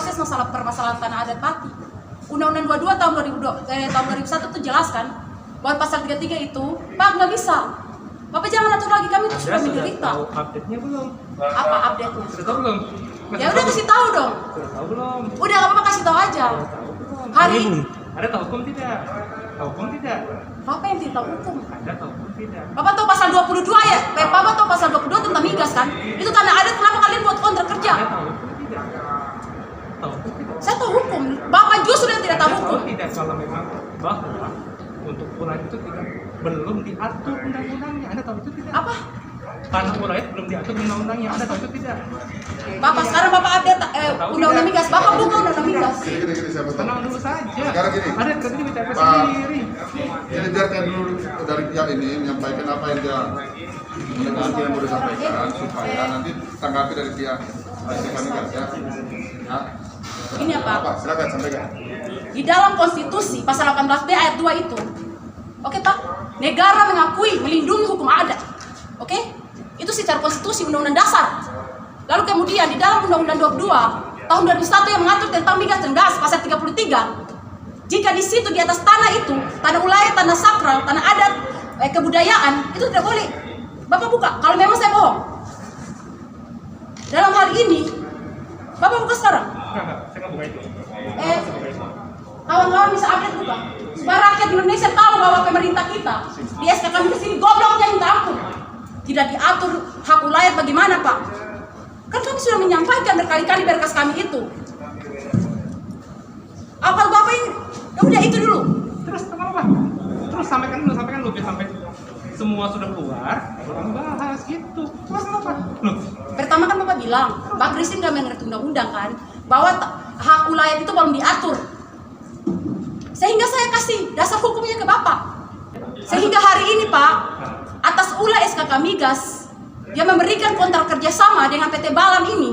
proses permasalahan tanah adat Pati. Undang-Undang 22 tahun 2001 itu jelaskan bahwa pasal 33 itu, Pak nggak bisa. Bapak jangan atur lagi, kami itu sudah menderita. Tahu update-nya belum? Apa update-nya? Sudah tahu belum? Ya udah kasih tahu dong. Sudah tahu belum? Udah nggak apa-apa, kasih tahu aja. Sudah tahu belum? Hari Ada tahu hukum tidak? Tahu hukum tidak? Bapak yang tidak tahu hukum. Ada tahu hukum tidak? Bapak tahu pasal 22 ya? Bapak tahu pasal 22 tentang migas kan? Itu tanah adat, kenapa kalian buat kontrak kerja? Ada tahu hukum tidak? Tahu hukum tidak? Saya tahu hukum. Bapak justru yang tidak tahu Anda hukum. tidak kalau memang bahwa untuk ulat itu tidak belum diatur undang-undangnya. Anda tahu itu tidak? Apa? Tanah ulat belum diatur undang-undangnya. Anda tahu itu tidak? Bapak sekarang Bapak update undang-undang migas. Bapak buka undang-undang migas. Gini, saya mau Tenang tahu. dulu saja. Sekarang gini. Ada kerja di TPS Pak. sendiri. Jadi biarkan dulu dari pihak ini menyampaikan apa yang dia mendengar yang mau disampaikan supaya nanti tanggapi dari pihak kami ya. Ya. Ini apa? Silakan sampaikan. Di dalam konstitusi pasal 18B ayat 2 itu, oke Pak, negara mengakui melindungi hukum adat. Oke? Itu secara konstitusi undang-undang dasar. Lalu kemudian di dalam undang-undang 22 tahun 2001 yang mengatur tentang migas dan gas pasal 33, jika di situ di atas tanah itu, tanah wilayah, tanah sakral, tanah adat, kebudayaan, itu tidak boleh. Bapak buka, kalau memang saya bohong. Dalam hal ini, Bapak buka sekarang. Enggak, saya nggak buka itu. Kawan-kawan bisa update buka. Supaya rakyat Indonesia tahu bahwa pemerintah kita di SK kami kesini gobloknya minta ampun. Tidak diatur hak wilayah bagaimana Pak? Kan kami sudah menyampaikan berkali-kali berkas kami itu. Apa Bapak ini? Ya udah itu dulu. Terus apa? Terus sampaikan dulu biar sampai semua sudah keluar, baru kami bahas gitu. Terus apa? Loh, Pertama kan Bapak bilang, Pak Christine nggak mengerti undang-undang kan, bahwa hak wilayah itu belum diatur. Sehingga saya kasih dasar hukumnya ke Bapak. Sehingga hari ini Pak, atas ulah SKK Migas, dia memberikan kontrak kerjasama dengan PT Balam ini.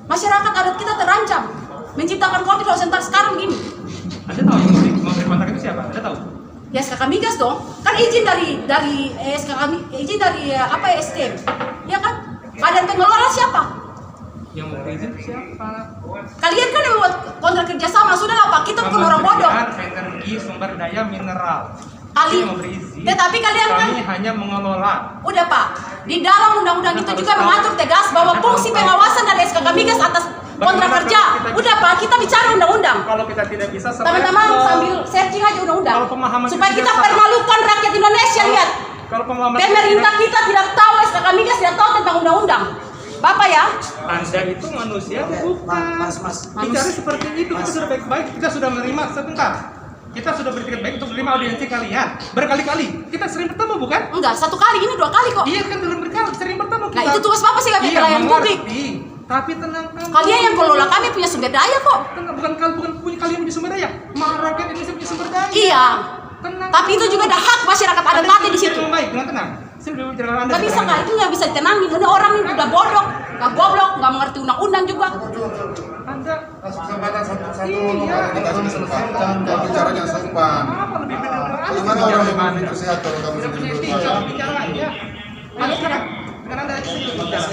Masyarakat adat kita terancam, menciptakan konflik horizontal sekarang gini. Anda tahu yang memberi kontrak itu siapa? Anda tahu? Ya SKK Migas dong, kan izin dari izin dari apa ya STM, ya kan? Badan pengelola siapa? Yang memberi izin itu siapa? Kalian kan yang membuat kontrak kerjasama, sudahlah Pak, kita bukan orang bodoh. Kementerian Energi Sumber Daya Mineral. Kali, Yang memberi izin. tetapi kalian kan, Kami hanya mengelola. udah Pak, di dalam undang-undang itu juga mengatur tegas bahwa fungsi pengawasan dari SKK Migas atas kontrak kerja. Udah Pak, kita bicara undang-undang. Kalau kita tidak bisa Teman-teman sambil searching aja undang-undang. Kalau pemahaman Supaya kita kita sama. permalukan rakyat Indonesia, lihat. Kalau pemahaman Pemerintah kita tidak tahu, SKK Migas tidak tahu tentang undang-undang. Bapak ya, Anda itu manusia bukan. Mas. Bicara seperti itu kita sudah baik-baik, kita sudah menerima sebentar. Kita sudah berpikir baik untuk menerima audiensi kalian berkali-kali. Kita sering bertemu bukan? enggak, satu kali, ini 2 kali kok. Iya kan dalam berkali sering bertemu kita. Nah itu tugas Bapak sih, Iya, pelayan publik. mengerti. Tapi tenang. Kalian yang kelola kami punya sumber daya kok. Tenang, bukan punya kalian punya sumber daya. Rakyat Indonesia punya sumber daya. Iya. Tenang. Tapi itu juga ada hak masyarakat adat mati di situ. Baik, dengan tenang. Saya sudah bicara dengan Anda. Nggak bisa Kak, itu nggak bisa ditenangin. Ini orang ini udah bodoh, nggak goblok, nggak mengerti undang-undang juga. Anda Kasih kesempatan satu-satu Iya. ngomong, kita kasih kesempatan. Jangan bicara yang sopan. apa lebih benar? Bagaimana orang yang berpikir sehat kalau kamu Tidak punya sendiri etika, berbicara? bicara aja. Ayo sekarang. Dengan Anda aja saya bicara.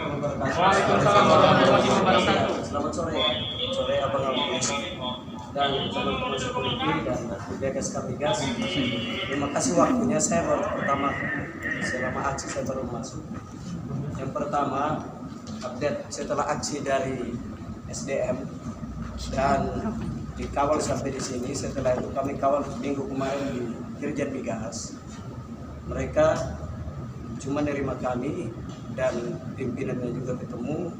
Waalaikumsalam warahmatullahi wabarakatuh. Selamat sore Abang Abang dan teman-teman security dan BKS Migas. Terima kasih waktunya. Saya baru pertama selama aksi saya baru masuk. Yang pertama update setelah aksi dari SDM dan dikawal sampai di sini. Setelah itu kami kawal minggu kemarin di Dirjen Migas. Mereka cuma nerima kami dan pimpinannya juga ketemu.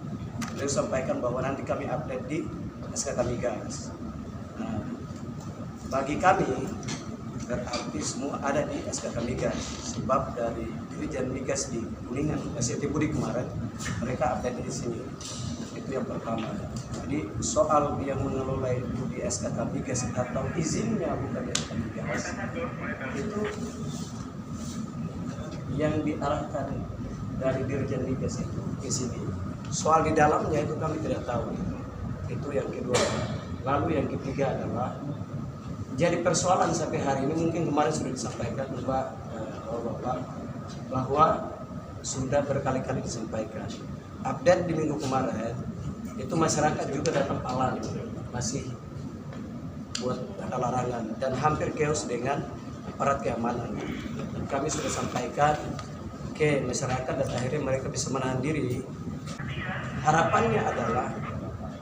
Beliau sampaikan bahwa nanti kami update di SKK Migas. Nah, bagi kami berarti semua ada di SKK Migas, sebab dari Dirjen Migas di Kuningan, SCT Budi kemarin mereka update di sini. Itu yang pertama. Jadi soal yang mengelola itu di SKK Migas atau izinnya bukan di SKK Migas, itu yang diarahkan dari Dirjen Migas itu ke sini. Soal di dalamnya itu kami tidak tahu. Itu yang kedua. Lalu yang ketiga adalah jadi persoalan sampai hari ini mungkin kemarin sudah disampaikan Bapak bahwa sudah berkali-kali disampaikan. Update di minggu kemarin itu masyarakat juga datang palang, masih buat ada larangan dan hampir chaos dengan aparat keamanan. Dan kami sudah sampaikan ke masyarakat dan akhirnya mereka bisa menahan diri. Harapannya adalah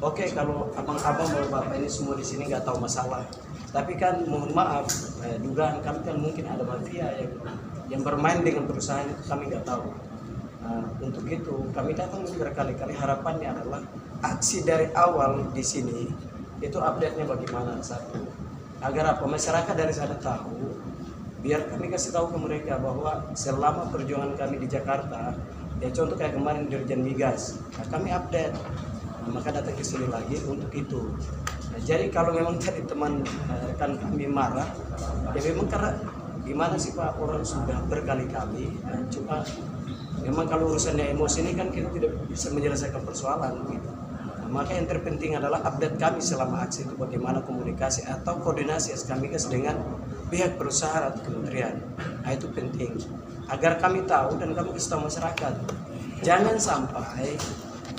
oke, kalau abang-abang mau bapak ini semua di sini nggak tahu masalah, tapi kan mohon maaf, dugaan kami kan mungkin ada mafia yang bermain dengan perusahaan itu, kami nggak tahu. Untuk itu kami datang berkali-kali, harapannya adalah aksi dari awal di sini itu update-nya bagaimana, satu agar apa masyarakat dari sana tahu, biar kami kasih tahu ke mereka bahwa selama perjuangan kami di Jakarta, ya contoh kayak kemarin Dirjen Migas, kami update, maka datang ke sini lagi untuk itu. Jadi kalau memang tadi teman rekan kami marah, ya memang karena gimana sih Pak, orang sudah berkali-kali, cuma memang kalau urusannya emosi ini kan kita tidak bisa menyelesaikan persoalan gitu. Maka yang terpenting adalah update kami selama aksi itu, bagaimana komunikasi atau koordinasi SKMigas dengan pihak perusahaan atau kementerian. Itu penting agar kami tahu dan kami kasih tahu masyarakat. Jangan sampai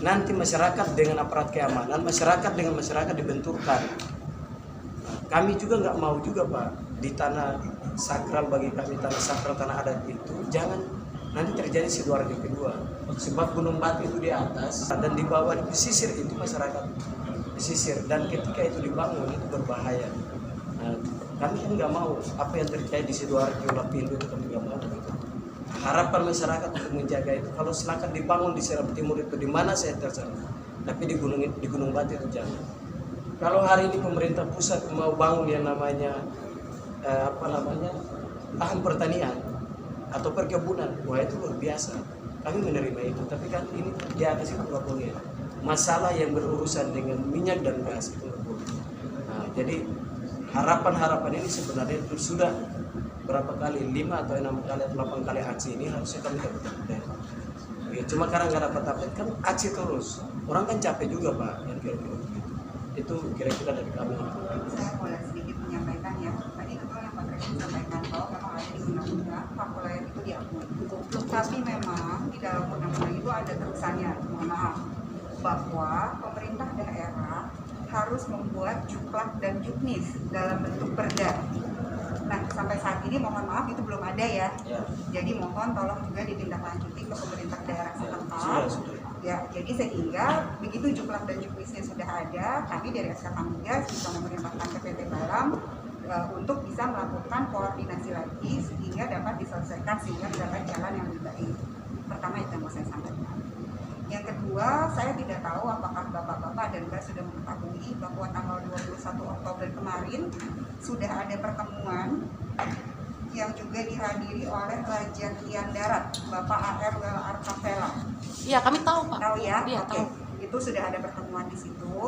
nanti masyarakat dengan aparat keamanan, masyarakat dengan masyarakat dibenturkan. Kami juga nggak mau juga Pak, di tanah sakral bagi kami, tanah sakral, tanah adat itu jangan nanti terjadi Sidoarjo kedua, sebab Gunung Batu itu di atas dan di bawah di pesisir itu masyarakat pesisir, dan ketika itu dibangun itu berbahaya. Kami kan nggak mau apa yang terjadi di Sidoarjo, Lapindo itu kami nggak mau gitu. Harapan masyarakat untuk menjaga itu, kalau silakan dibangun di Seram Timur itu di mana saya terserah, tapi di Gunung Batu itu jangan. Kalau hari ini pemerintah pusat mau bangun yang namanya lahan pertanian atau perkebunan, wah itu luar biasa, kami menerima itu. Tapi kan ini di atas itu nggak boleh. Masalah yang berurusan dengan minyak dan gas itu nggak boleh. Jadi harapan-harapan ini sebenarnya itu sudah berapa kali, 5 atau 6 kali atau 8 kali aksi ini harusnya kami dapat update. Ya, cuma karena nggak dapat update kan aksi terus. Orang kan capek juga Pak, yang kira-kira begitu. Itu kira-kira dari kami. Saya boleh sedikit menyampaikan ya. Tadi betul yang Pak Presiden sampaikan bahwa memang ada di undang-undang Papua itu diakui. Tapi memang di dalam undang-undang itu ada terusannya, mohon maaf, bahwa pemerintah daerah harus membuat juklak dan juknis dalam bentuk perda. Nah, sampai saat ini mohon maaf itu belum ada ya. Jadi mohon tolong juga ditindaklanjuti ke pemerintah daerah setempat. Ya, jadi sehingga begitu juklak dan juknisnya sudah ada, kami dari SKMigas bisa memerintahkan ke PT Balam untuk bisa melakukan koordinasi lagi sehingga dapat diselesaikan sehingga mendapat jalan yang lebih baik. Pertama itu yang mau saya sampaikan. Yang kedua, saya tidak tahu apakah Bapak-Bapak dan Mbak sudah mengetahui bahwa tanggal 21 Oktober kemarin sudah ada pertemuan yang juga dihadiri oleh Raja Kian Darat, Bapak A.R. Wel Artavela. Iya, kami tahu Pak. Tahu ya? Iya, Oke. tahu. Itu sudah ada pertemuan di situ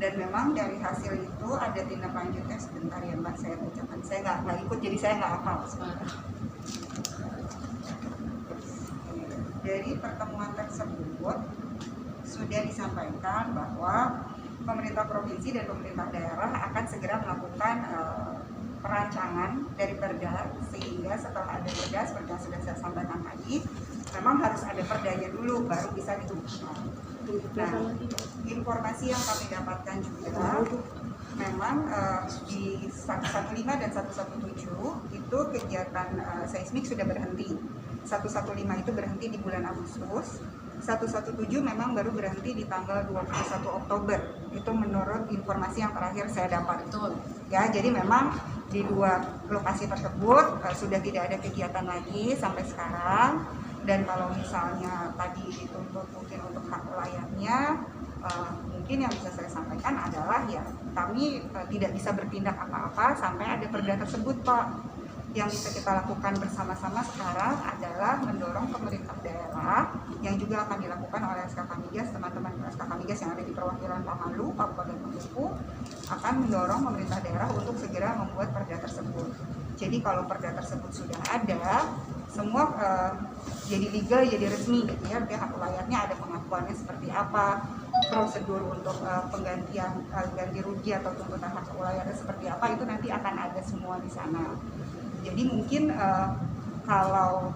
dan memang dari hasil itu ada tindak lanjutnya. Sebentar ya Mbak, saya bacakan. Saya nggak ikut jadi saya nggak hafal. Dari pertemuan tersebut sudah disampaikan bahwa pemerintah provinsi dan pemerintah daerah akan segera melakukan perancangan dari perda, sehingga setelah ada perda seperti yang sudah saya sampaikan tadi, memang harus ada perdanya dulu baru bisa diteruskan. Nah, informasi yang kami dapatkan juga memang di 115 dan 117 itu kegiatan seismik sudah berhenti. 115 itu berhenti di bulan Agustus, 117 memang baru berhenti di tanggal 21 Oktober. Itu menurut informasi yang terakhir saya dapat. Betul. Ya, jadi memang di dua lokasi tersebut sudah tidak ada kegiatan lagi sampai sekarang. Dan kalau misalnya tadi dituntut mungkin untuk hak layaknya, mungkin yang bisa saya sampaikan adalah ya kami tidak bisa bertindak apa-apa sampai ada perda tersebut Pak. Yang bisa kita lakukan bersama-sama sekarang adalah mendorong pemerintah daerah yang juga akan dilakukan oleh SKMigas, teman-teman SKMigas yang ada di perwakilan Pamalu, Papua dan Maluku akan mendorong pemerintah daerah untuk segera membuat perda tersebut. Jadi kalau perda tersebut sudah ada, semua jadi legal, jadi resmi gitu ya, hak layaknya ada pengakuannya seperti apa, prosedur untuk penggantian ganti rugi atau tuntutan hak layaknya seperti apa, itu nanti akan ada semua di sana. Jadi mungkin Kalau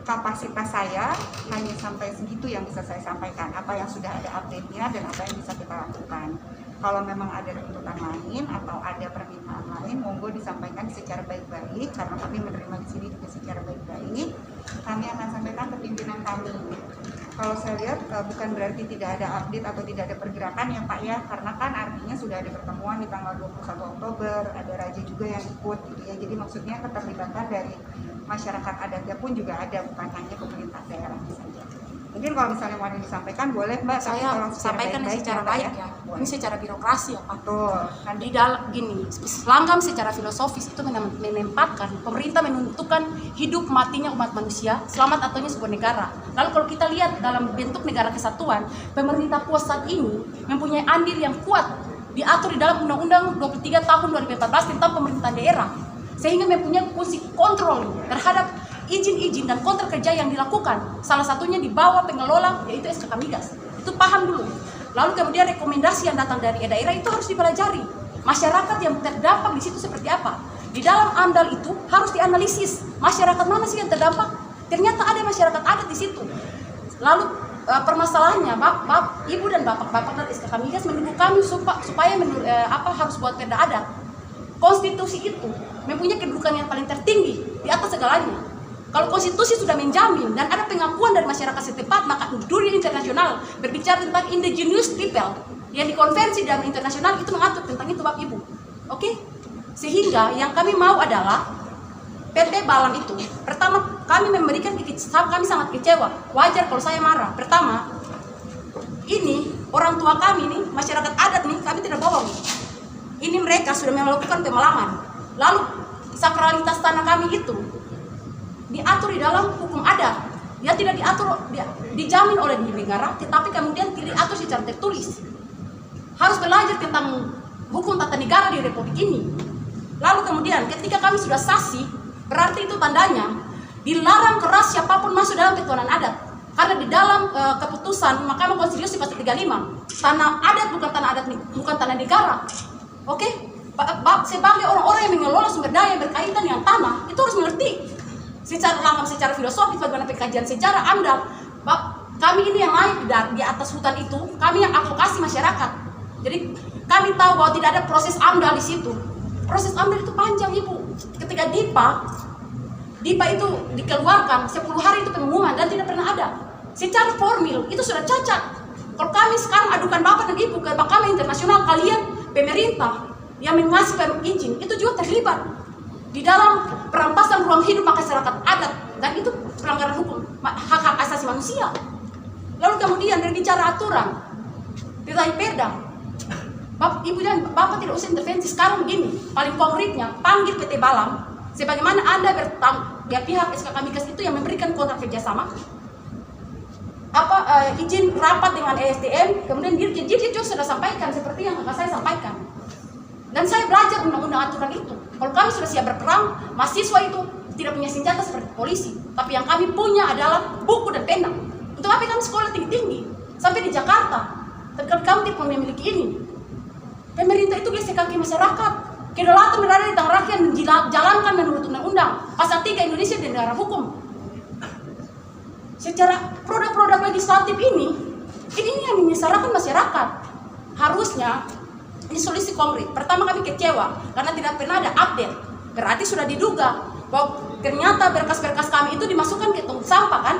kapasitas saya hanya sampai segitu yang bisa saya sampaikan, apa yang sudah ada update-nya dan apa yang bisa kita lakukan. Kalau memang ada tuntutan lain atau ada permintaan lain, monggo disampaikan secara baik-baik, karena kami menerima di sini juga secara baik-baik. Kami akan sampaikan ke pimpinan kami. Kalau saya lihat bukan berarti tidak ada update atau tidak ada pergerakan ya Pak ya, karena kan artinya sudah ada pertemuan di tanggal 21 Oktober, ada raja juga yang ikut gitu ya. Jadi maksudnya keterlibatan dari masyarakat adatnya pun juga ada, bukan hanya pemerintah daerah saja. Mungkin kalau misalnya mau disampaikan boleh Mbak, tapi Saya tolong sampaikan secara baik ya. Boleh. Ini secara birokrasi ya Pak. Betul. Kan Di dalam gini, langgam secara filosofis itu menempatkan pemerintah menentukan hidup matinya umat manusia, selamat ataunya sebuah negara. Lalu kalau kita lihat dalam bentuk negara kesatuan, pemerintah pusat ini mempunyai andil yang kuat diatur di dalam Undang-Undang 23 tahun 2014 tentang pemerintahan daerah, sehingga mempunyai fungsi kontrol terhadap izin-izin dan kontrak kerja yang dilakukan. Salah satunya di bawah pengelola yaitu SKK Migas. Itu paham dulu. Lalu kemudian rekomendasi yang datang dari daerah itu harus dipelajari. Masyarakat yang terdampak di situ seperti apa? Di dalam AMDAL itu harus dianalisis. Masyarakat mana sih yang terdampak? Ternyata ada masyarakat adat di situ. Lalu permasalahannya, Ibu dan Bapak dari SKK Migas menunggu kami supaya harus buat perda adat. Konstitusi itu mempunyai kedudukan yang paling tertinggi di atas segalanya. Kalau konstitusi sudah menjamin dan ada pengakuan dari masyarakat setempat, maka dunia internasional berbicara tentang indigenous people yang dikonvensi dalam internasional itu mengatur tentang itu Bapak Ibu. Oke? Sehingga yang kami mau adalah PT Balam itu, pertama kami memberikan, kami sangat kecewa. Wajar kalau saya marah. Pertama, ini orang tua kami nih, masyarakat adat nih, kami tidak bohong. Ini mereka sudah melakukan pemalangan. Lalu sakralitas tanah kami itu diatur di dalam hukum adat yang tidak dijamin oleh negara, tetapi kemudian tidak diatur secara tertulis. Harus belajar tentang hukum tata negara di Republik ini. Lalu kemudian ketika kami sudah sasi, berarti itu tandanya dilarang keras siapapun masuk dalam ketuhanan adat. Karena di dalam keputusan Mahkamah Konstitusi pasal 35, tanah adat bukan tanah adat, bukan tanah negara. Oke? Sebagai orang-orang yang mengelola sumber daya berkaitan dengan tanah, itu harus mengerti secara langgam, secara filosofis bagaimana pengkajian sejarah AMDAL. Kami ini yang naik di atas hutan itu, kami yang advokasi masyarakat. Jadi kami tahu bahwa tidak ada proses AMDAL di situ. Proses AMDAL itu panjang Ibu. Ketika DIPA itu dikeluarkan 10 hari itu pengumuman dan tidak pernah ada. Secara formil itu sudah cacat. Kalau kami sekarang adukan Bapak dan Ibu ke Mahkamah Internasional, kalian pemerintah yang mengasih izin itu juga terlibat di dalam perampasan ruang hidup masyarakat adat, dan itu pelanggaran hukum hak-hak asasi manusia. Lalu kemudian berbicara aturan tentang perda, Ibu dan Bapak tidak usah intervensi. Sekarang begini, paling konkretnya panggil PT Balam, sebagaimana Anda pihak SKK Migas itu yang memberikan kontrak kerjasama, izin rapat dengan ESDM, kemudian dia juga sudah sampaikan seperti yang kakak saya sampaikan. Dan saya belajar undang-undang aturan itu. Kalau kami sudah siap berperang, mahasiswa itu tidak punya senjata seperti polisi. Tapi yang kami punya adalah buku dan pena. Untuk apa kami sekolah tinggi-tinggi? Sampai di Jakarta. Tapi kalau kami tidak memiliki ini. Pemerintah itu geser kaki masyarakat. Kedaulatan berada di tangan rakyat dan dijalankan menurut undang-undang. Pasal 3 Indonesia dan negara hukum. Secara produk-produk legislatif ini yang menyesalkan masyarakat. Harusnya ini solusi konkret. Pertama kami kecewa karena tidak pernah ada update. Berarti sudah diduga bahwa ternyata berkas-berkas kami itu dimasukkan ke tong sampah kan?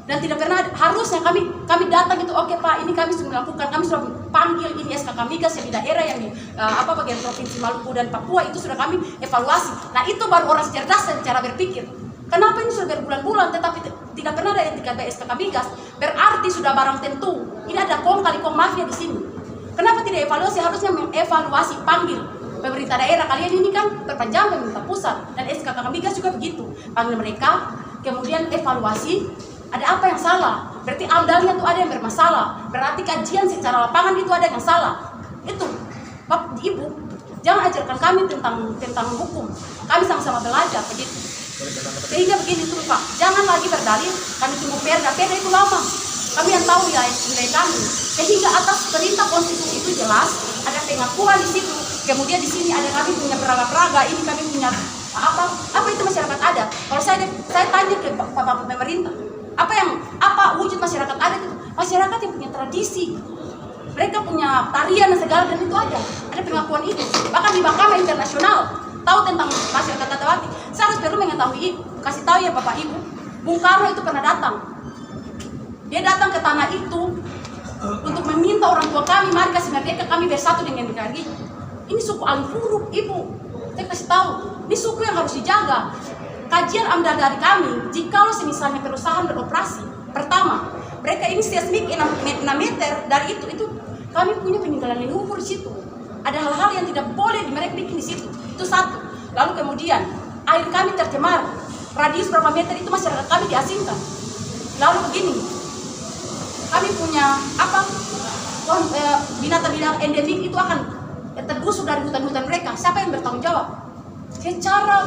Dan tidak pernah harusnya kami datang itu, oke Pak, ini kami sudah melakukan, kami sudah panggil ini SKK Migas yang di daerah yang di bagian Provinsi Maluku dan Papua, itu sudah kami evaluasi. Nah itu baru orang cerdas dan cara berpikir. Kenapa ini sudah berbulan-bulan tetapi tidak pernah ada etika SKK Migas? Berarti sudah barang tentu. Ini ada kong kali kong mafia di sini. Kenapa tidak evaluasi? Harusnya mengevaluasi, panggil pemerintah daerah. Kalian ini kan perpanjang pemerintah pusat, dan SKK Migas juga begitu. Panggil mereka, kemudian evaluasi, ada apa yang salah? Berarti AMDAL-nya itu ada yang bermasalah. Berarti kajian secara lapangan itu ada yang salah. Itu, Bapak, Ibu, jangan ajarkan kami tentang hukum. Kami sama-sama belajar begitu. Sehingga begini tuh Pak, jangan lagi berdalil kami tunggu perda itu lama. Kami yang tahu nilai kami. Sehingga atas perintah konstitusi itu jelas, ada pengakuan di situ. Kemudian di sini ada kami punya peraga-peraga, ini kami punya Apa itu masyarakat adat? Kalau saya tanya ke Bapak pemerintah, apa wujud masyarakat adat itu? Masyarakat yang punya tradisi, mereka punya tarian dan segala, dan itu ada pengakuan itu. Bahkan di Mahkamah Internasional tahu tentang masyarakat Tatawati. Saya harus perlu mengetahui, kasih tahu ya Bapak Ibu, Bung Karno itu pernah datang. Dia datang ke tanah itu untuk meminta orang tua kami, mari kasih merdeka, kami bersatu dengan NKRI. Ini suku Alifuruk, Ibu. Saya kasih tahu, ini suku yang harus dijaga. Kajian AMDAL dari kami, jikalau misalnya perusahaan beroperasi, pertama, mereka ini seismik 6 meter dari itu kami punya peninggalan leluhur di situ. Ada hal-hal yang tidak boleh mereka bikin di situ. Itu satu. Lalu kemudian air kami tercemar, radius berapa meter itu masyarakat kami diasingkan. Lalu begini, kami punya binatang-binatang endemik itu akan tergusur dari hutan-hutan mereka. Siapa yang bertanggung jawab? Secara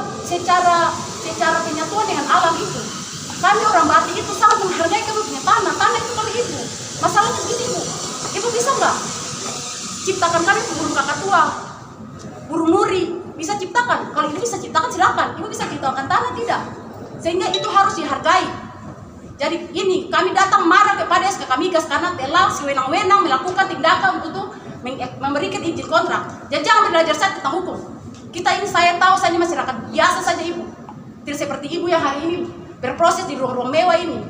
penyatuan dengan alam itu, kami orang Batak itu sangat menghargai kami punya tanah itu kami Ibu. Masalahnya begini Ibu bisa nggak ciptakan kami burung kakatua, burung nuri, bisa ciptakan? Kalau Ibu bisa ciptakan silakan. Ibu bisa ciptakan tanah tidak? Sehingga itu harus dihargai. Jadi ini kami datang marah kepada SKK Migas karena telah sewenang-wenang melakukan tindakan untuk memberikan izin kontrak. Jadi jangan belajar saya tentang hukum. Kita ini, saya tahu saya ini masyarakat biasa saja Ibu. Tidak seperti Ibu yang hari ini berproses di ruang-ruang mewah ini.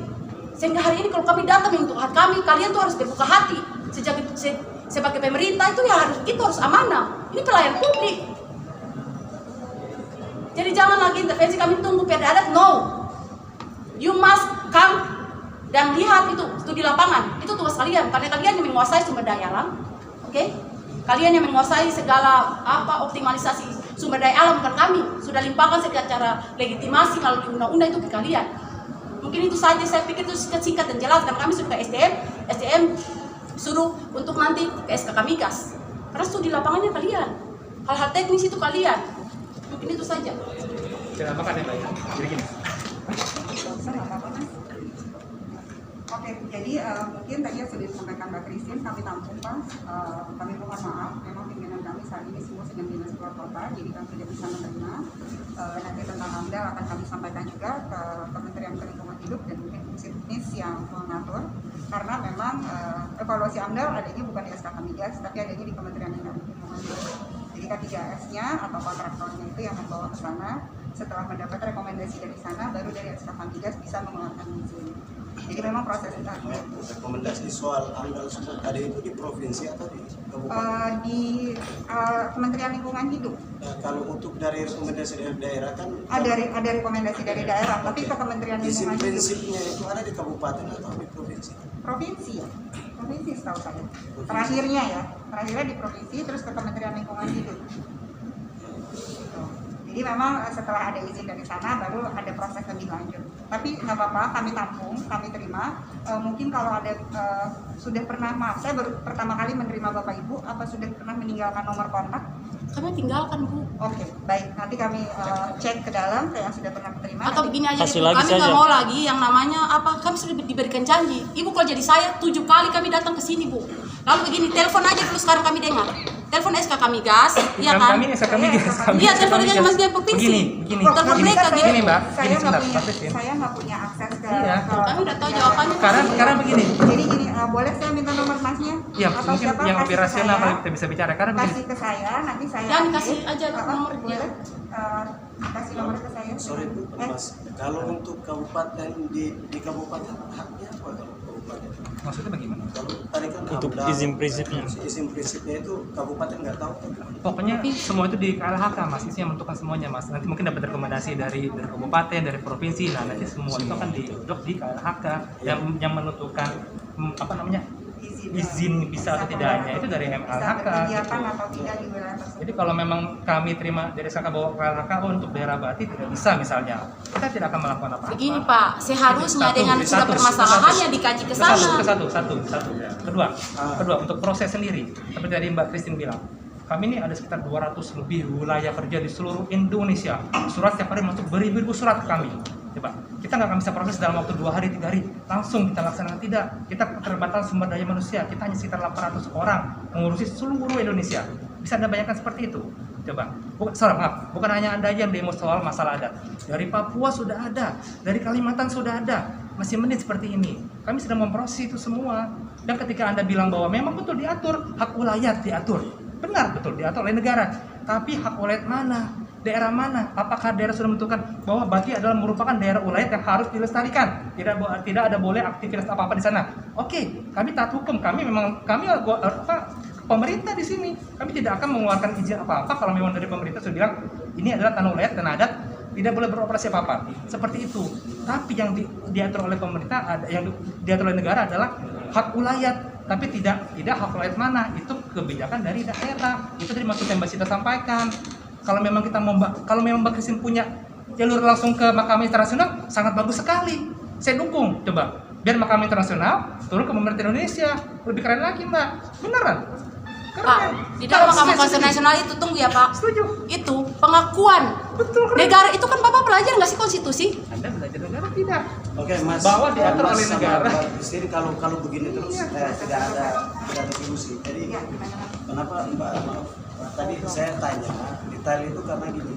Sehingga hari ini kalau kami datang untuk hak kami, kalian tuh harus berbuka hati. Sebagai pemerintah itu ya kita harus amanah. Ini pelayan publik. Jadi jangan lagi intervensi kami tunggu perda adat, no. You must come dan lihat itu studi lapangan. Itu tugas kalian, karena kalian yang menguasai sumber daya alam. Oke? Kalian yang menguasai segala optimalisasi sumber daya alam, bukan kami. Sudah limpahkan secara legitimasi melalui undang-undang itu ke kalian. Mungkin itu saja, saya pikir itu singkat dan jelas. Dan kami sudah ke SDM suruh untuk nanti ke SKK Migas. Karena studi lapangannya kalian, hal-hal teknis itu kalian. Mungkin itu saja. Jangan makan ya Mbak. Jadi gini. Oke, jadi mungkin tadi yang sudah disampaikan Mbak Christine, kami tampung Pak. Kami mohon maaf, memang pimpinan kami saat ini semua sedang dinas keluar kota, jadi kami tidak bisa menerima. Nanti tentang AMDAL akan kami sampaikan juga ke Kementerian Lingkungan Hidup dan mungkin fungsi teknis yang mengatur, karena memang evaluasi AMDAL adanya bukan di SKK Migas, tapi adanya di Kementerian Lingkungan Hidup. Jadi K3S-nya atau kontraktornya itu yang membawa ke sana. Setelah mendapat rekomendasi dari sana, baru dari SKK Migas bisa mengeluarkan izin. Jadi memang proses itu. Rekomendasi soal AMDAL ada itu di provinsi atau di kabupaten? Di Kementerian Lingkungan Hidup. Nah, kalau untuk dari rekomendasi dari daerah kan Ada rekomendasi dari daerah, tapi ke Kementerian izin Lingkungan Hidup. prinsipnya itu ada di kabupaten atau di provinsi? Provinsi ya, provinsi setahu saya. Terakhirnya di provinsi, terus ke Kementerian Lingkungan Hidup. Jadi memang setelah ada izin dari sana baru ada proses lebih lanjut. Tapi nggak apa-apa, kami tampung, kami terima. Mungkin kalau ada sudah pernah, saya baru pertama kali menerima Bapak Ibu, apa sudah pernah meninggalkan nomor kontak? Kami tinggalkan Bu. Oke, baik. Nanti kami cek ke dalam yang sudah pernah menerima. Atau begini aja, Kasih Bu. lagi Kami saja. nggak mau lagi yang namanya kami sudah diberikan janji. Ibu kalau jadi saya 7 kali kami datang ke sini Bu. Lalu begini, telepon aja dulu sekarang kami dengar. Telepon SKK Migas, iya kan? Kami ini SKK Migas. Iya, telepon aja Mas Biar Provinsi. Begini. Telepon mereka Begini, gini. Mbak. Saya Gini, nggak sebentar, punya, Pak Christine. saya nggak punya akses ke. Iya. Kami udah tahu jawabannya. Karena begini. Jadi gini, boleh saya minta nomor masnya? Ya, Atau mungkin siapa? yang Kasih lebih ke rasional saya. kalau kita bisa bicara. Karena begini. Kasih ke saya, nanti saya. Jangan ambil. kasih aja nomor dia. Boleh? Kasih nomor ke saya. Sorry Bu, Mas. Kalau untuk kabupaten di kabupaten haknya apa kalau kabupaten? Maksudnya bagaimana? Kalau tadi kan Untuk AMDAL, izin prinsipnya. izin prinsipnya itu kabupaten nggak tahu. Pokoknya semua itu di KLHK Mas, isinya menentukan semuanya Mas. Nanti mungkin dapat rekomendasi dari kabupaten, dari provinsi. Nah, nanti semua itu akan didok di KLHK yang menentukan izin bisa atau tidaknya itu dari Bisa MLHK. berkegiatan gitu. atau tidak di wilayah tersebut. Jadi kalau memang kami terima dari SKK bawa ke KLHK untuk daerah Batik tidak bisa misalnya, kita tidak akan melakukan apa-apa. Begini Pak, seharusnya dengan sudah permasalahannya dikaji ke sana. Satu. Kedua, untuk proses sendiri, seperti tadi Mbak Christine bilang, kami ini ada sekitar 200 lebih wilayah kerja di seluruh Indonesia. Surat setiap hari masuk beribu-ribu surat ke kami. Coba, kita nggak akan bisa proses dalam waktu 2 hari, 3 hari, langsung kita laksanakan. Tidak, kita keterbatasan sumber daya manusia, kita hanya sekitar 800 orang mengurusi seluruh Indonesia. Bisa Anda bayangkan seperti itu. Coba, bukan hanya Anda aja yang demo soal masalah adat. Dari Papua sudah ada, dari Kalimantan sudah ada. Masih menit seperti ini. Kami sedang memproses itu semua. Dan ketika Anda bilang bahwa memang betul diatur, hak wilayah diatur. Benar, betul diatur oleh negara. Tapi hak wilayah mana? Daerah mana? Apakah daerah sudah menentukan bahwa Bati adalah merupakan daerah wilayah yang harus dilestarikan? Tidak ada boleh aktivitas apa-apa di sana. Oke, kami taat hukum. Kami pemerintah di sini. Kami tidak akan mengeluarkan izin apa-apa kalau memang dari pemerintah sudah bilang ini adalah tanah wilayah, tanah adat, tidak boleh beroperasi apa-apa. Seperti itu. Tapi yang diatur oleh pemerintah, yang diatur oleh negara adalah hak wilayah. Tapi tidak hak wilayah mana? Itu kebijakan dari daerah. Itu tadi maksud yang Mbak Sita sampaikan. Kalau memang Mbak Christine punya jalur langsung ke Mahkamah Internasional, sangat bagus sekali. Saya dukung. Coba biar Mahkamah Internasional turun ke pemerintah Indonesia, lebih keren lagi, Mbak. Beneran. Pak, di dalam Mahkamah Konstitusional itu tunggu ya Pak. Setuju. Itu pengakuan Betul. negara itu kan Bapak belajar nggak sih konstitusi? Anda belajar negara tidak? Oke, Mas. Bahwa diatur Mas oleh sama negara. Mbak Christine kalau begini terus tidak ada solusi. Jadi kenapa Mbak maaf, tadi saya tanya detail itu karena gini,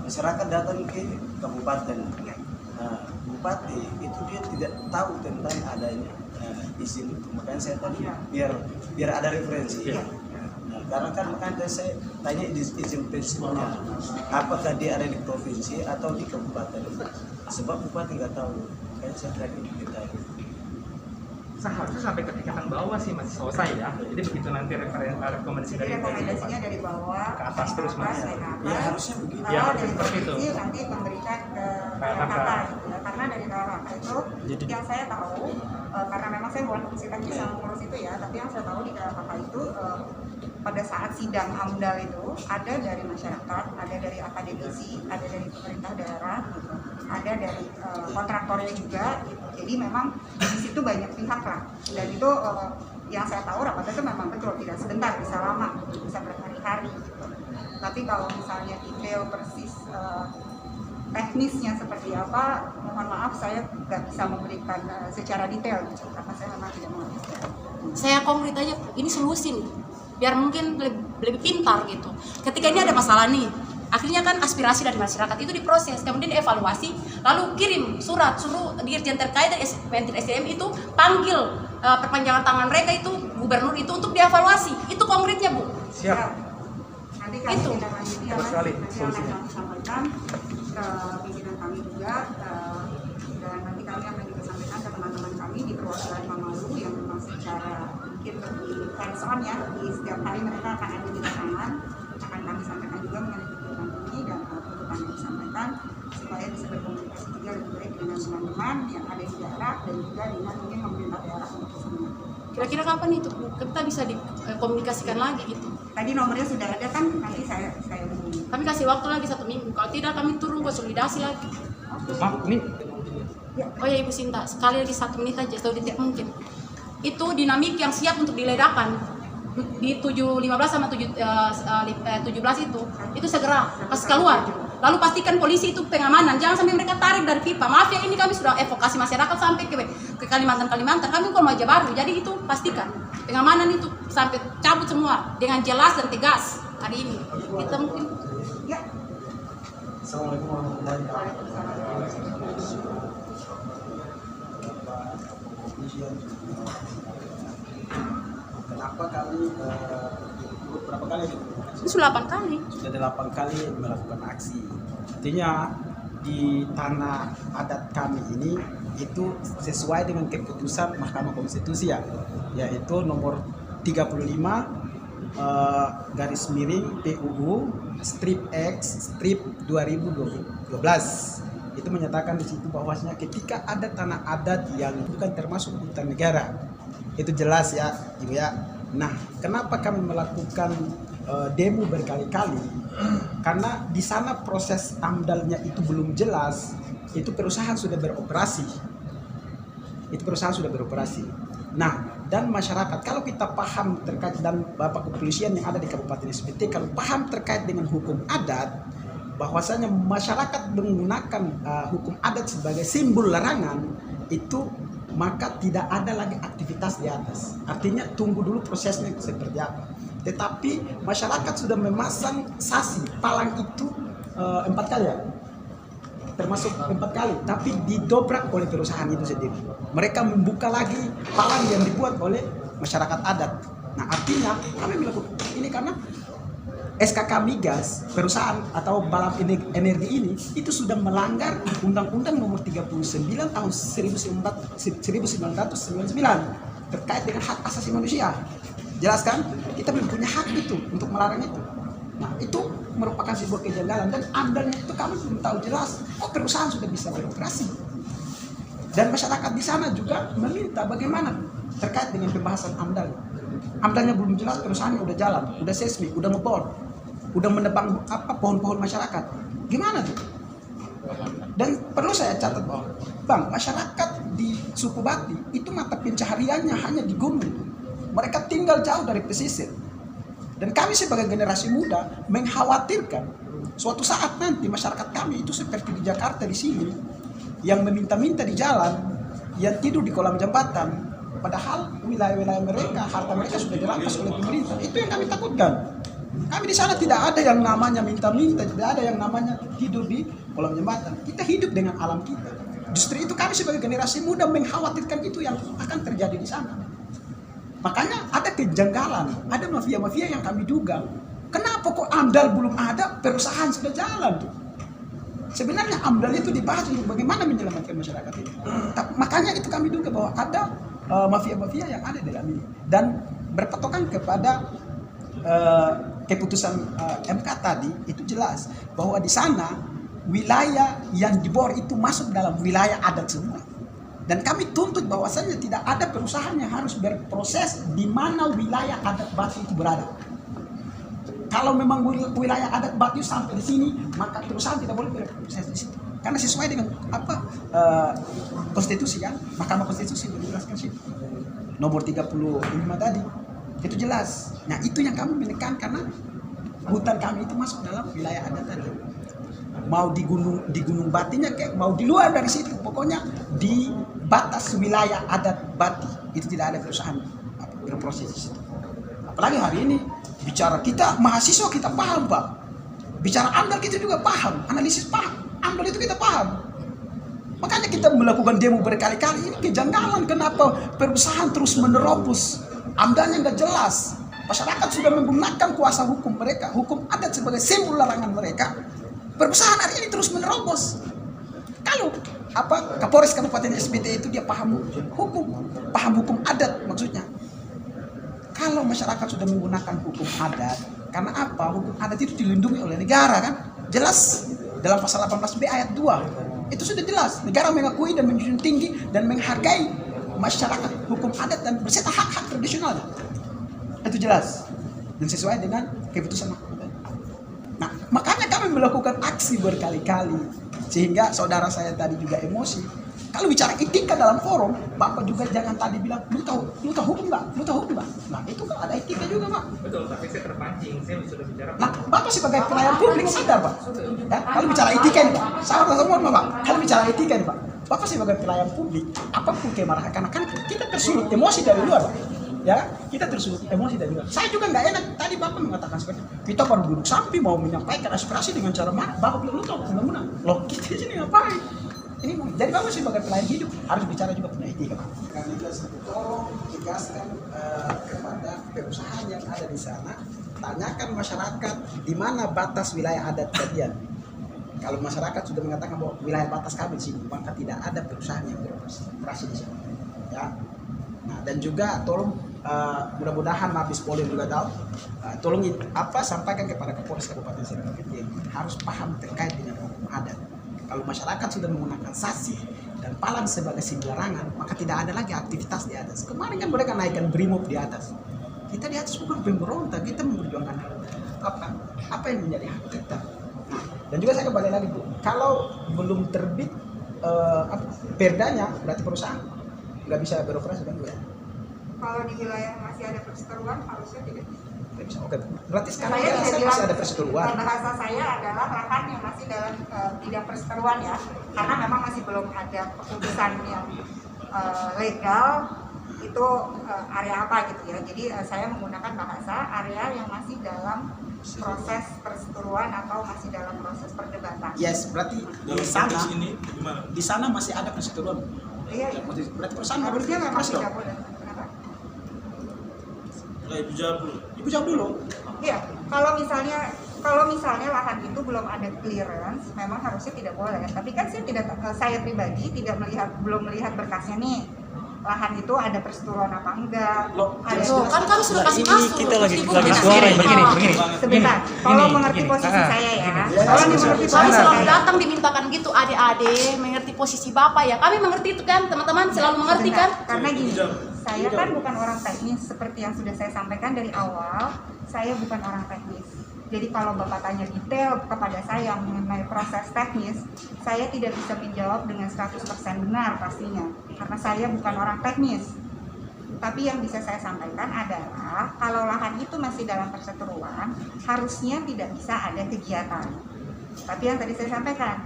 masyarakat datang ke kabupaten, nah, bupati itu dia tidak tahu tentang adanya izin itu, makanya saya tadi biar ada referensi. Nah, karena kan makanya saya tanya izin prinsipnya, apakah dia ada di provinsi atau di kabupaten? Sebab bupati nggak tahu, makanya saya tadi detail. Seharusnya sampai ke tingkatan bawah sih masih selesai ya. Jadi begitu nanti rekomendasi Jadi dari rekomendasinya dari bawah ke atas terus, Mas. naik ke atas. Ya harusnya begitu. Ya, Kalau harus dari seperti itu. provinsi nanti memberikan ke KLHK. KLHK gitu ya. Karena dari KLHK itu yang saya tahu, karena memang saya bukan fungsi teknis yang mengurus itu ya, tapi yang saya tahu di KLHK itu pada saat sidang AMDAL itu ada dari masyarakat, ada dari akademisi, ada dari pemerintah daerah, gitu. Ada dari kontraktornya juga, gitu. Jadi memang di situ banyak pihak lah. Dan itu yang saya tahu rapat itu memang betul tidak sebentar, bisa lama, bisa berhari-hari. Gitu. Tapi kalau misalnya detail persis teknisnya seperti apa, mohon maaf saya nggak bisa memberikan secara detail, gitu, karena saya memang tidak mengerti. Saya konkret aja, ini solusi nih. Biar mungkin lebih pintar gitu. Ketika ini ada masalah nih, akhirnya kan aspirasi dari masyarakat itu diproses, kemudian dievaluasi, lalu kirim surat, suruh dirjen terkait dan Menteri SDM itu panggil perpanjangan tangan mereka itu, gubernur itu untuk dievaluasi. Itu konkretnya, Bu. Siap. Nanti kami Itu. tidak lanjuti ya, Bagus sekali nanti akan solusinya. kami sampaikan ke pimpinan kami juga, dan nanti kami akan juga sampaikan ke teman-teman kami di perwakilan Mamalu yang memang secara mungkin lebih hands on ya, di setiap hari mereka akan ada di lapangan, akan kami sampaikan juga mengenai tuntutan ini dan tuntutan yang disampaikan supaya bisa berkomunikasi juga lebih baik dengan teman-teman yang ada di daerah dan juga dengan mungkin pemerintah daerah untuk bisa mengerti. Kira-kira kapan itu, Bu? Kita bisa dikomunikasikan lagi gitu. Tadi nomornya sudah ada kan, nanti saya hubungi. Kami kasih waktu lagi 1 minggu. Kalau tidak, kami turun konsolidasi lagi. Maaf, ini Oh ya Ibu Sinta, sekali lagi 1 menit aja, tahu tidak mungkin. Itu dinamik yang siap untuk diledakan di 7.15 sama 17 itu segera pas keluar. Lalu pastikan polisi itu pengamanan, jangan sampai mereka tarik dari pipa. Maaf ya, ini kami sudah evokasi masyarakat sampai ke Kalimantan. Kami kalau Maja Baru, jadi itu pastikan pengamanan itu sampai cabut semua dengan jelas dan tegas hari ini. Kita mungkin Ya. Assalamualaikum warahmatullahi wabarakatuh. Kenapa kami berapa kali ini sudah 8 kali. sudah 8 kali melakukan aksi. Artinya di tanah adat kami ini itu sesuai dengan keputusan Mahkamah Konstitusi ya, yaitu nomor 35 garis miring PUU strip X strip 2012 itu menyatakan di situ bahwasanya ketika ada tanah adat yang bukan termasuk hutan negara, itu jelas ya Ibu ya. Nah, kenapa kami melakukan demo berkali-kali? Karena di sana proses AMDAL-nya itu belum jelas, itu perusahaan sudah beroperasi. Nah, dan masyarakat, kalau kita paham terkait, dan Bapak Kepolisian yang ada di Kabupaten SPT, kalau paham terkait dengan hukum adat, bahwasanya masyarakat menggunakan hukum adat sebagai simbol larangan, itu maka tidak ada lagi aktivitas di atas. Artinya tunggu dulu prosesnya seperti apa. tetapi masyarakat sudah memasang sasi palang itu 4 kali ya, termasuk 4 kali, tapi didobrak oleh perusahaan itu sendiri. Mereka membuka lagi palang yang dibuat oleh masyarakat adat. Nah, artinya kami melakukan ini karena SKK Migas, perusahaan atau balap energi ini itu sudah melanggar Undang-Undang Nomor 39 tahun 1999 terkait dengan hak asasi manusia. Jelas kan? Kita mempunyai hak itu untuk melarang itu. Nah, itu merupakan sebuah kejanggalan dan amdalnya itu kami belum tahu jelas. Oh, perusahaan sudah bisa beroperasi. Dan masyarakat di sana juga meminta bagaimana terkait dengan pembahasan amdal. Amdalnya belum jelas, perusahaannya udah jalan, udah seismik, udah ngebor, udah menebang pohon-pohon masyarakat. Gimana tuh? Dan perlu saya catat bahwa Bang, masyarakat di suku Batik itu mata pencahariannya hanya di gunung. Mereka tinggal jauh dari pesisir. Dan kami sebagai generasi muda mengkhawatirkan suatu saat nanti masyarakat kami itu seperti di Jakarta di sini yang meminta-minta di jalan, yang tidur di kolam jembatan, padahal wilayah-wilayah mereka, harta mereka sudah dirampas oleh pemerintah. Itu yang kami takutkan. Kami di sana tidak ada yang namanya minta-minta, tidak ada yang namanya tidur di kolam jembatan. Kita hidup dengan alam kita. Justru itu kami sebagai generasi muda mengkhawatirkan itu yang akan terjadi di sana. Makanya ada kejanggalan, ada mafia-mafia yang kami duga. Kenapa kok AMDAL belum ada, perusahaan sudah jalan tuh? Sebenarnya AMDAL itu dibahas untuk bagaimana menyelamatkan masyarakat itu. Makanya itu kami duga bahwa ada mafia-mafia yang ada dalam ini. Dan berpatokan kepada keputusan MK tadi, itu jelas bahwa di sana wilayah yang dibor itu masuk dalam wilayah adat semua. Dan kami tuntut bahwasanya tidak ada perusahaan yang harus berproses di mana wilayah adat Batak itu berada. Kalau memang wilayah adat Batak sampai di sini, maka perusahaan tidak boleh berproses di situ. Karena sesuai dengan konstitusi kan, Mahkamah Konstitusi menjelaskan situ. Nomor 35 tadi, itu jelas. Nah, itu yang kami menekan karena hutan kami itu masuk dalam wilayah adat tadi. Mau di Gunung Batinya kayak mau di luar dari situ, pokoknya di batas wilayah adat Batak itu tidak ada perusahaan berproses di situ. Apalagi hari ini bicara kita mahasiswa kita paham Pak, bicara AMDAL kita juga paham, analisis paham, AMDAL itu kita paham. Makanya kita melakukan demo berkali-kali. Ini kejanggalan kenapa perusahaan terus menerobos, AMDALnya nggak jelas. Masyarakat sudah menggunakan kuasa hukum mereka, hukum adat sebagai simbol larangan mereka. Perusahaan hari ini terus menerobos. Kalau Kapolres Kabupaten SBT itu dia paham hukum adat maksudnya. Kalau masyarakat sudah menggunakan hukum adat, karena apa? Hukum adat itu dilindungi oleh negara kan? Jelas dalam pasal 18B ayat 2. Itu sudah jelas. Negara mengakui dan menjunjung tinggi dan menghargai masyarakat hukum adat dan berserta hak-hak tradisional. Itu jelas dan sesuai dengan keputusan mahkamah. Nah, makanya kami melakukan aksi berkali-kali sehingga saudara saya tadi juga emosi. Kalau bicara etika dalam forum, Bapak juga jangan tadi bilang lu tahu hukum nggak? Nah, itu kan ada etika juga, Pak. Betul, tapi saya terpancing, saya sudah bicara. Nah, Bapak sebagai pelayan publik sadar, Pak. Ya, kalau bicara etika ini, Pak. Sahabat semua, Pak. Kalau bicara etika ini, Pak. Bapak sebagai pelayan publik, apapun kemarahan, karena kan kita tersulut emosi dari luar, Pak. Ya, kita tersulut emosi dari luar. Saya juga nggak enak. Tadi Bapak mengatakan seperti kita baru duduk samping mau menyampaikan aspirasi dengan cara mana? Bapak bilang lu tahu undang-undang. Loh, kita di sini ngapain? Ini jadi Bapak sebagai pelayan hidup harus bicara juga tentang etika, Pak. Kami tolong tegaskan kepada perusahaan yang ada di sana, tanyakan masyarakat di mana batas wilayah adat kalian. Kalau masyarakat sudah mengatakan bahwa wilayah batas kami di sini, maka tidak ada perusahaan yang beroperasi di sini. Ya. Nah, dan juga tolong mudah-mudahan Mabes Polri juga tahu, tolong sampaikan kepada Kapolres Kabupaten Serang harus paham terkait dengan hukum adat. Kalau masyarakat sudah menggunakan sasi dan palang sebagai simbol larangan, maka tidak ada lagi aktivitas di atas. Kemarin kan mereka naikkan brimob di atas. Kita di atas bukan pemberontak, kita memperjuangkan apa yang menjadi hak kita. Dan juga saya kembali lagi Bu, kalau belum terbit perdanya, berarti perusahaan nggak bisa beroperasi kan Bu ya? Kalau di wilayah masih ada perseteruan harusnya tidak bisa. Bisa. Oke, berarti sekarang Saya masih ada perseteruan. Bahasa saya adalah lahan yang masih dalam tidak perseteruan ya, karena memang masih belum ada keputusan yang legal itu area apa gitu ya. Jadi saya menggunakan bahasa area yang masih dalam proses perseteruan atau masih dalam proses perdebatan. Yes, berarti di sana masih ada perseteruan. Iya, iya. Berarti perusahaan Harusnya memang masih tidak boleh. Kenapa? Ibu jawab dulu. Iya, kalau misalnya lahan itu belum ada clearance, memang harusnya tidak boleh. Tapi kan saya pribadi belum melihat berkasnya nih. Lahan itu ada perseteruan apa enggak? Kan kami sudah kasih masuk. kita lagi begini. Sebentar, kalau mengerti begini. posisi saya ya. Yes. Kalau mengerti Kami posisi selalu saya. datang dimintakan gitu adik-adik mengerti posisi bapak ya. Kami mengerti itu kan teman-teman selalu mengerti kan? Sebentar, karena gini, saya kan bukan orang teknis seperti yang sudah saya sampaikan dari awal. Saya bukan orang teknis. Jadi kalau Bapak tanya detail kepada saya mengenai proses teknis, saya tidak bisa menjawab dengan 100% benar pastinya. Karena saya bukan orang teknis. Tapi yang bisa saya sampaikan adalah kalau lahan itu masih dalam perseteruan, harusnya tidak bisa ada kegiatan. Tapi yang tadi saya sampaikan,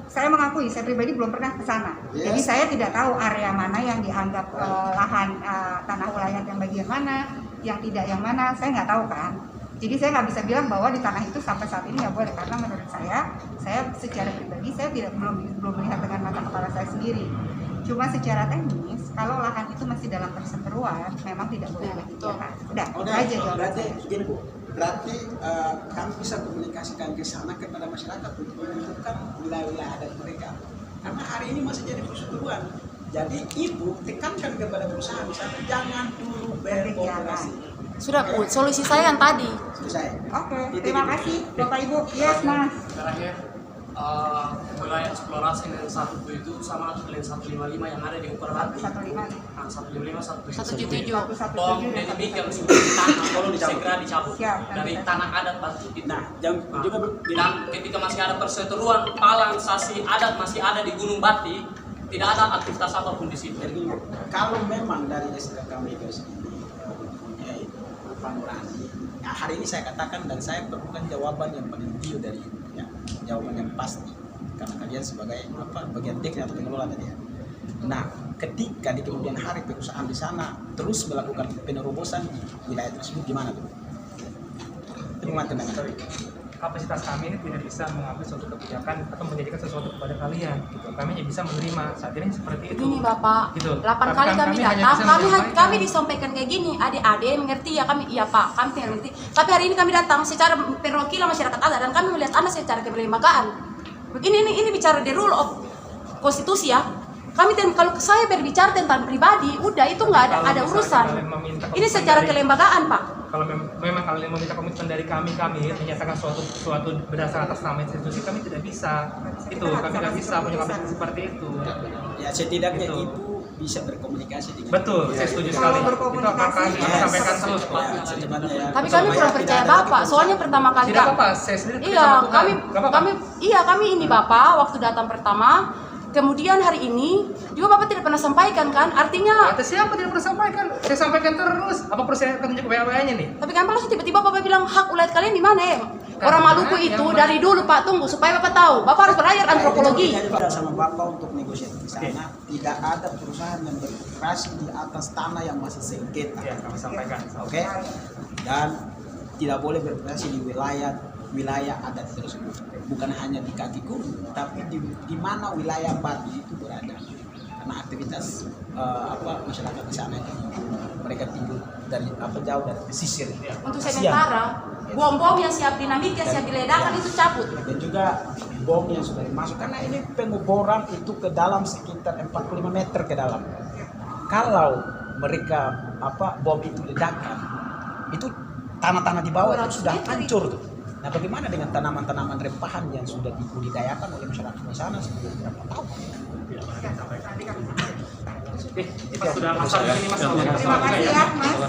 saya mengakui, saya pribadi belum pernah ke sana. Yes. Jadi saya tidak tahu area mana yang dianggap lahan tanah ulayat yang bagian mana, yang tidak yang mana, saya nggak tahu kan. Jadi saya nggak bisa bilang bahwa di tanah itu sampai saat ini nggak boleh, karena menurut saya secara pribadi saya belum melihat dengan mata kepala saya sendiri. Cuma secara teknis, kalau lahan itu masih dalam perseteruan, memang tidak boleh ada kegiatan. Udah, itu aja jawaban Berarti saya. gini Bu, berarti kami bisa komunikasikan ke sana kepada masyarakat untuk menentukan wilayah-wilayah adat mereka. Karena hari ini masih jadi perseteruan. Jadi Ibu tekankan kepada perusahaan di sana jangan dulu berkooperasi. Sudah Bu, solusi saya yang tadi. Selesai. Oke, terima kasih Bapak Ibu. Yes, Mas. Terakhir, wilayah eksplorasi dengan 1 itu sama dengan 155 yang ada di ukuran hati. 115. 155, 177. 177. Bom dan demikian sudah ditanam, tolong segera dicabut Siap, dari nanti. tanah adat Batu itu. Nah, jangan juga Dan ketika masih ada perseteruan palang sasi adat masih ada di Gunung Bati, tidak ada aktivitas apapun di situ. Jadi gini, kalau memang dari SKK Migas ini mempunyai nurani, nah hari ini saya katakan dan saya perlukan jawaban yang paling detail dari Ibu, ya, jawaban yang pasti, karena kalian sebagai bagian teknik atau pengelola tadi ya. Nah, ketika di kemudian hari perusahaan di sana terus melakukan penerobosan di wilayah tersebut, gimana tuh? Terima kasih. Kapasitas kami ini tidak bisa mengambil suatu kebijakan atau menjadikan sesuatu kepada kalian gitu. Kami hanya bisa menerima saat ini seperti itu. Begini Bapak, Gitu. 8 Tapi kali kan kami hanya datang, bisa kami menyampaikan. disampaikan kayak gini, adik-adik mengerti ya kami, iya Pak, kami tidak mengerti. Tapi hari ini kami datang secara perwakilan masyarakat adat dan kami melihat Anda secara keberlembagaan. Ini bicara the rule of konstitusi ya. Kalau saya berbicara tentang pribadi, udah itu nggak ada Kalau misalnya urusan. kalian meminta Ini komitmen secara dari- kelembagaan Pak. Kalau memang kalian meminta komitmen dari kami menyatakan suatu berdasar atas nama institusi, kami tidak bisa. Itu kami tidak bisa punya kapasitas seperti itu. Ya setidaknya Gitu. Ibu bisa berkomunikasi dengan Betul, saya setuju Kalau sekali. Itu akan berkomunikasi, kami Yes. sampaikan terus kok. Ya, secepatnya ya. Tapi kami Supaya kurang tidak percaya ada Bapak, lagi soalnya pertama kali Tidak apa-apa, saya sendiri kerja Iya, sama Tuhan. kami Nggak apa-apa. kami ini Bapak waktu datang pertama, kemudian hari ini juga Bapak tidak pernah sampaikan kan? Artinya Kata siapa tidak pernah sampaikan? Saya sampaikan terus. Apa perlu saya akan tunjuk WA-nya nih? tapi kan langsung tiba-tiba Bapak bilang hak ulayat kalian di mana ya? Orang Maluku itu yang dari dulu Pak, tunggu supaya Bapak tahu. Bapak harus belajar antropologi. Tidak sama Bapak untuk negosiasi di sana. Tidak ada perusahaan yang beroperasi di atas tanah yang masih sengketa. Ya, kami sampaikan. Oke? Dan tidak boleh beroperasi di wilayah adat tersebut. Bukan hanya di kaki gunung, tapi di mana wilayah Batu itu berada. Karena aktivitas masyarakat di sana itu mereka tinggal dari jauh dari pesisir. Untuk Kasihan. sementara, bom-bom yang siap dinamika, siap diledakkan itu cabut. Dan juga bom yang sudah dimasuk karena ini pengeboran itu ke dalam sekitar 45 meter ke dalam. Kalau mereka bom itu ledakan, itu tanah-tanah di bawah itu sudah hancur tuh. Nah, bagaimana dengan tanaman-tanaman rempahan yang sudah dibudidayakan oleh masyarakat di sana sebelum berapa tahun? Sudah masalah ini masalah. Terima kasih ya Mas.